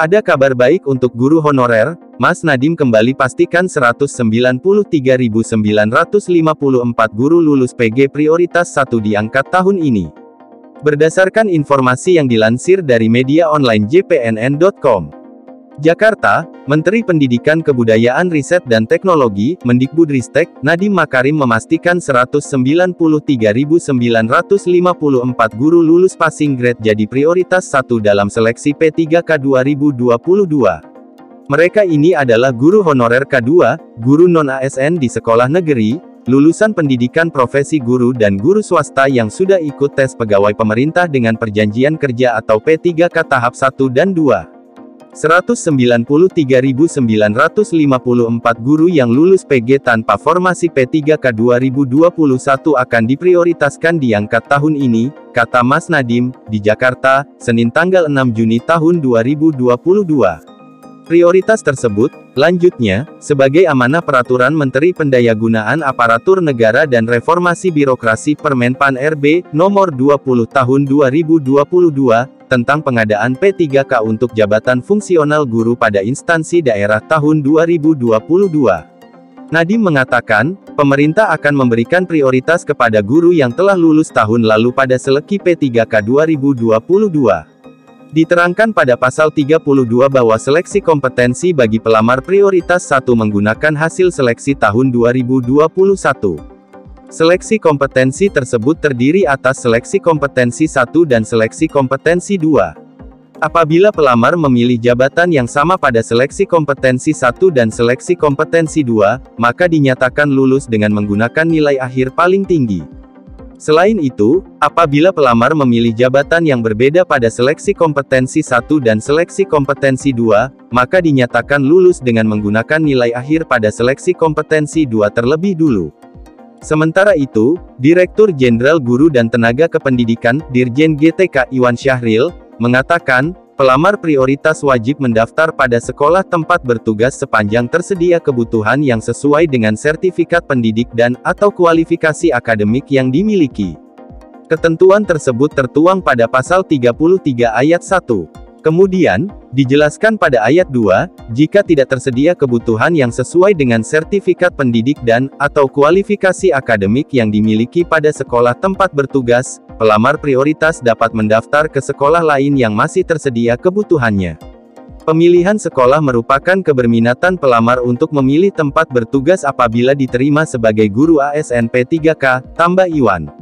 Ada kabar baik untuk guru honorer, Mas Nadiem kembali pastikan 193.954 guru lulus PG prioritas 1 diangkat tahun ini. Berdasarkan informasi yang dilansir dari media online jpnn.com. Jakarta, Menteri Pendidikan Kebudayaan Riset dan Teknologi, Mendikbudristek, Nadiem Makarim memastikan 193.954 guru lulus passing grade jadi prioritas 1 dalam seleksi P3K 2022. Mereka ini adalah guru honorer K2, guru non-ASN di sekolah negeri, lulusan pendidikan profesi guru dan guru swasta yang sudah ikut tes pegawai pemerintah dengan perjanjian kerja atau P3K tahap 1 dan 2. 193.954 guru yang lulus PG tanpa formasi P3K 2021 akan diprioritaskan diangkat tahun ini, kata Mas Nadiem, di Jakarta, Senin tanggal 6 Juni tahun 2022. Prioritas tersebut, lanjutnya, sebagai amanah Peraturan Menteri Pendayagunaan Aparatur Negara dan Reformasi Birokrasi Permenpan RB, Nomor 20 Tahun 2022, tentang pengadaan P3K untuk jabatan fungsional guru pada instansi daerah tahun 2022. Nadiem mengatakan, pemerintah akan memberikan prioritas kepada guru yang telah lulus tahun lalu pada seleksi P3K 2022. Diterangkan pada pasal 32 bahwa seleksi kompetensi bagi pelamar prioritas 1 menggunakan hasil seleksi tahun 2021. Seleksi kompetensi tersebut terdiri atas seleksi kompetensi 1 dan seleksi kompetensi 2. Apabila pelamar memilih jabatan yang sama pada seleksi kompetensi 1 dan seleksi kompetensi 2, maka dinyatakan lulus dengan menggunakan nilai akhir paling tinggi. Selain itu, apabila pelamar memilih jabatan yang berbeda pada seleksi kompetensi 1 dan seleksi kompetensi 2, maka dinyatakan lulus dengan menggunakan nilai akhir pada seleksi kompetensi 2 terlebih dulu. Sementara itu, Direktur Jenderal Guru dan Tenaga Kependidikan, Dirjen GTK Iwan Syahril, mengatakan, pelamar prioritas wajib mendaftar pada sekolah tempat bertugas sepanjang tersedia kebutuhan yang sesuai dengan sertifikat pendidik dan/atau kualifikasi akademik yang dimiliki. Ketentuan tersebut tertuang pada pasal 33 ayat 1. Kemudian, dijelaskan pada ayat 2, jika tidak tersedia kebutuhan yang sesuai dengan sertifikat pendidik dan/atau kualifikasi akademik yang dimiliki pada sekolah tempat bertugas, pelamar prioritas dapat mendaftar ke sekolah lain yang masih tersedia kebutuhannya. Pemilihan sekolah merupakan keberminatan pelamar untuk memilih tempat bertugas apabila diterima sebagai guru ASN P3K, tambah Iwan.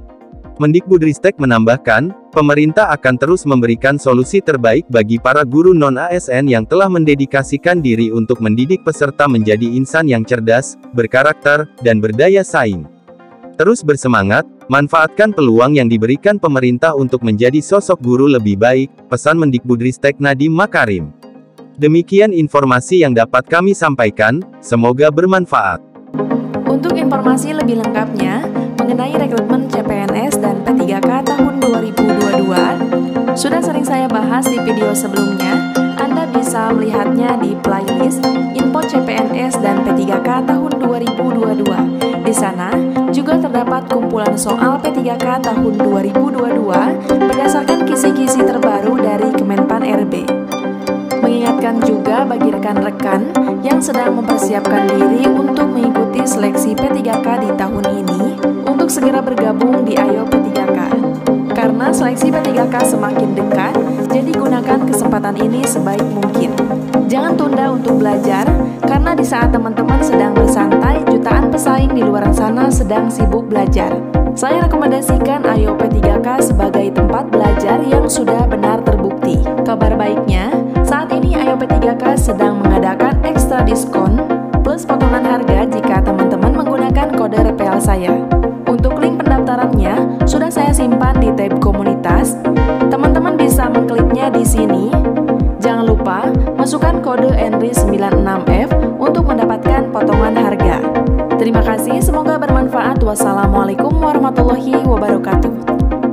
Mendikbudristek menambahkan, pemerintah akan terus memberikan solusi terbaik bagi para guru non-ASN yang telah mendedikasikan diri untuk mendidik peserta menjadi insan yang cerdas, berkarakter, dan berdaya saing. Terus bersemangat, manfaatkan peluang yang diberikan pemerintah untuk menjadi sosok guru lebih baik, pesan Mendikbudristek Nadiem Makarim. Demikian informasi yang dapat kami sampaikan, semoga bermanfaat. Untuk informasi lebih lengkapnya, mengenai rekrutmen CPNS dan P3K tahun 2022, sudah sering saya bahas di video sebelumnya. Anda bisa melihatnya di playlist Info CPNS dan P3K tahun 2022. Di sana, juga terdapat kumpulan soal P3K tahun 2022, berdasarkan kisi-kisi terbaru dari Kemenpan RB. Mengingatkan juga bagi rekan-rekan yang sedang mempersiapkan diri untuk mengikuti seleksi P3K di tahun ini, untuk segera bergabung di Ayo P3K. Karena seleksi P3K semakin dekat, jadi gunakan kesempatan ini sebaik mungkin. Jangan tunda untuk belajar, karena di saat teman-teman sedang bersantai, jutaan pesaing di luar sana sedang sibuk belajar. Saya rekomendasikan Ayo P3K sebagai tempat belajar yang sudah benar terbukti. Kabar baiknya, saat ini Ayo P3K sedang mengadakan ekstra diskon, plus potongan harga jika teman-teman menggunakan kode referral saya. Untuk link pendaftarannya, sudah saya simpan di tab komunitas. Teman-teman bisa mengkliknya di sini. Jangan lupa, masukkan kode ENRI96F untuk mendapatkan potongan harga. Terima kasih, semoga bermanfaat. Wassalamualaikum warahmatullahi wabarakatuh.